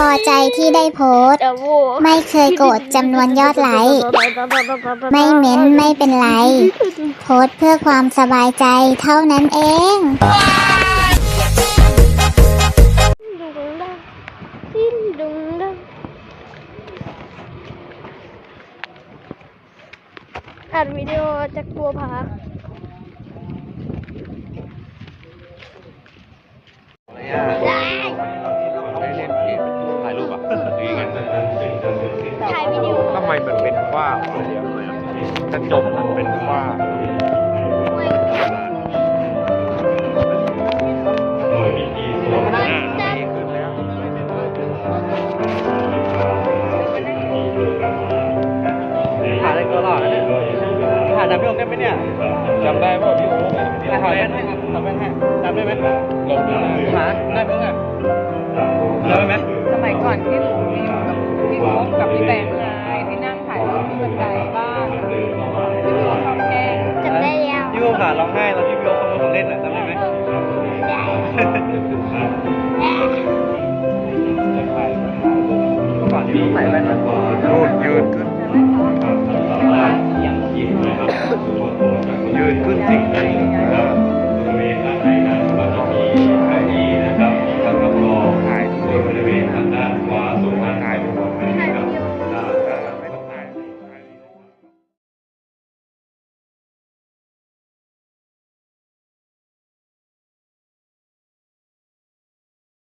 อใจที่ได้โพสต์ ไม่เคยโกรธจำนวนยอดไลค์ ไม่เม้นไม่เป็นไร โพสต์เพื่อความสบายใจเท่านั้นเองอัดวิดีโอจากตัวพาถ่ายรูปอ่ะดีไง ถ่ายวิดีโอ ทำไมมันเป็นฝ้ากระจกมันเป็นฝ้าถ่ายอะไรตัวหล่อเนี่ยถ่ายจำพี่โอ๊คได้ไหมเนี่ย จำได้ป่ะพี่โอ๊คเนี่ย ถ่ายแว่นให้ครับถ่ายแว่นให้จำได้ไหม หลบอยู่นะ หาได้ไหมเนี่ยจำได้ไหม สมัยก่อนที่หนูมีอยู่กับพี่โอ๊คกับพี่แบงค์ไงที่นั่งถ่ายรูปที่บันไดบ้านที่พี่โอ๊คชอบแกล้ง จำได้แล้ว พี่โอ๊คขาร้องไห้ตอนที่พี่โอ๊คขโมยของเล่นอ่ะจำได้ไหม ก่อนที่ต้องใส่แว่นมัน รูดยืนขึ้น